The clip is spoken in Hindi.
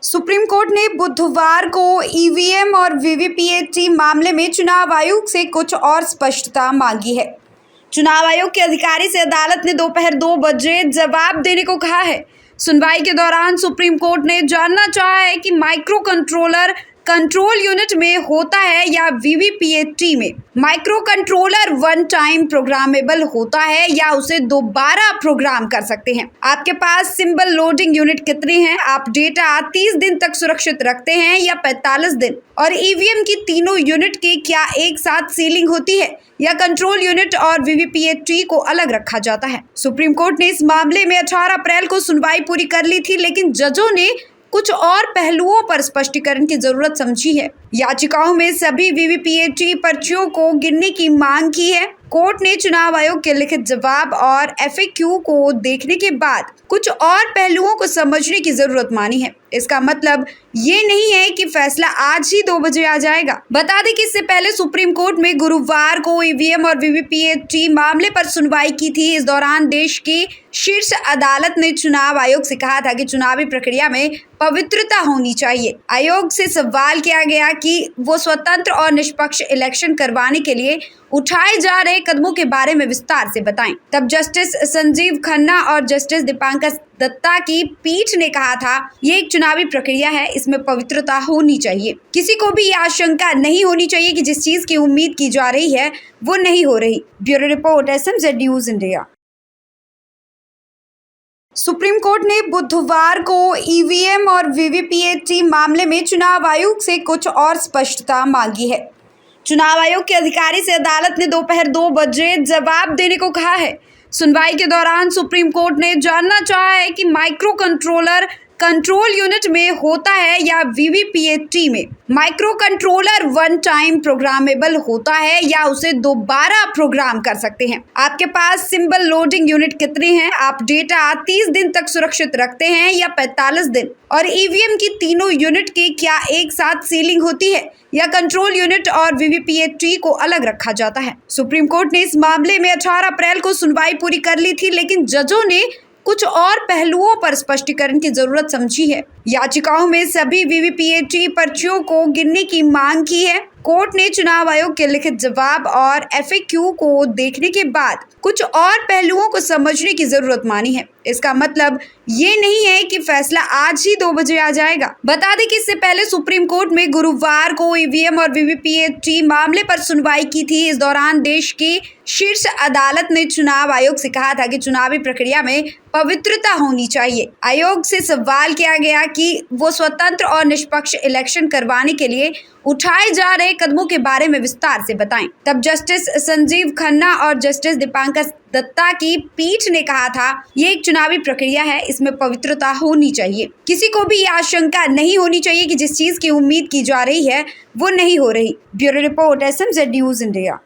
सुप्रीम कोर्ट ने बुधवार को ईवीएम और वीवीपीएटी मामले में चुनाव आयोग से कुछ और स्पष्टता मांगी है। चुनाव आयोग के अधिकारी से अदालत ने दोपहर 2 बजे जवाब देने को कहा है। सुनवाई के दौरान सुप्रीम कोर्ट ने जानना चाहा है कि माइक्रो कंट्रोलर कंट्रोल यूनिट में होता है या वीवीपीएटी में। Micro controller one time programmable होता है या उसे दोबारा प्रोग्राम कर सकते हैं। आपके पास सिंबल लोडिंग यूनिट कितने हैं? आप डेटा 30 दिन तक सुरक्षित रखते हैं या 45 दिन? और ईवीएम की तीनों यूनिट की क्या एक साथ सीलिंग होती है या कंट्रोल यूनिट और वीवीपीएटी को अलग रखा जाता है? सुप्रीम कोर्ट ने इस मामले में 18 अप्रैल को सुनवाई पूरी कर ली थी, लेकिन जजों ने कुछ और पहलुओं पर स्पष्टीकरण की जरूरत समझी है। याचिकाओं में सभी वीवीपीएटी पर्चियों को गिनने की मांग की है। कोर्ट ने चुनाव आयोग के लिखित जवाब और एफएक्यू को देखने के बाद कुछ और पहलुओं को समझने की जरूरत मानी है। इसका मतलब ये नहीं है कि फैसला आज ही 2 बजे आ जाएगा। बता दें कि इससे पहले सुप्रीम कोर्ट में गुरुवार को ईवीएम और वीवीपीएटी मामले पर सुनवाई की थी। इस दौरान देश की शीर्ष अदालत ने चुनाव आयोग से कहा था कि चुनावी प्रक्रिया में पवित्रता होनी चाहिए। आयोग से सवाल किया गया कि वो स्वतंत्र और निष्पक्ष इलेक्शन करवाने के लिए उठाए जा रहे कदमों के बारे में विस्तार से बताएं। तब जस्टिस संजीव खन्ना और जस्टिस दीपांकर दत्ता की पीठ ने कहा था, ये एक चुनावी प्रक्रिया है, इसमें पवित्रता होनी चाहिए। किसी को भी यह आशंका नहीं होनी चाहिए कि जिस चीज की उम्मीद की जा रही है वो नहीं हो रही। Bureau report, SMZ news India. Supreme court ने बुधवार को ईवीएम और वीवीपीएटी मामले में चुनाव आयोग से कुछ और स्पष्टता मांगी है। चुनाव आयोग के अधिकारी से अदालत ने दोपहर 2 बजे जवाब देने को कहा है। सुनवाई के दौरान सुप्रीम कोर्ट ने जानना चाहा है कि माइक्रो कंट्रोलर कंट्रोल यूनिट में होता है या वीवीपीएटी में। Micro controller one time programmable होता है या उसे दोबारा प्रोग्राम कर सकते हैं। आपके पास सिंबल लोडिंग यूनिट कितने हैं? आप डेटा 30 दिन तक सुरक्षित रखते हैं या 45 दिन? और ईवीएम की तीनों यूनिट की क्या एक साथ सीलिंग होती है या कंट्रोल यूनिट और वीवीपीएटी को अलग रखा जाता है? सुप्रीम कोर्ट ने इस मामले में 18 अप्रैल को सुनवाई पूरी कर ली थी, लेकिन जजों ने कुछ और पहलुओं पर स्पष्टीकरण की जरूरत समझी है। याचिकाओं में सभी वीवीपीएटी पर्चियों को गिनने की मांग की है। कोर्ट ने चुनाव आयोग के लिखित जवाब और एफएक्यू को देखने के बाद कुछ और पहलुओं को समझने की जरूरत मानी है। इसका मतलब ये नहीं है कि फैसला आज ही 2 बजे आ जाएगा। बता दें कि इससे पहले सुप्रीम कोर्ट में गुरुवार को ईवीएम और वीवीपीएटी मामले पर सुनवाई की थी। इस दौरान देश की शीर्ष अदालत ने चुनाव आयोग से कहा था कि चुनावी प्रक्रिया में पवित्रता होनी चाहिए। आयोग से सवाल किया गया कि वो स्वतंत्र और निष्पक्ष इलेक्शन करवाने के लिए उठाए जा रहे कदमों के बारे में विस्तार से बताएं। तब जस्टिस संजीव खन्ना और जस्टिस दीपांकर दत्ता की पीठ ने कहा था, ये एक चुनावी प्रक्रिया है, इसमें पवित्रता होनी चाहिए। किसी को भी यह आशंका नहीं होनी चाहिए कि जिस चीज की उम्मीद की जा रही है वो नहीं हो रही। Bureau report, SMZ news India.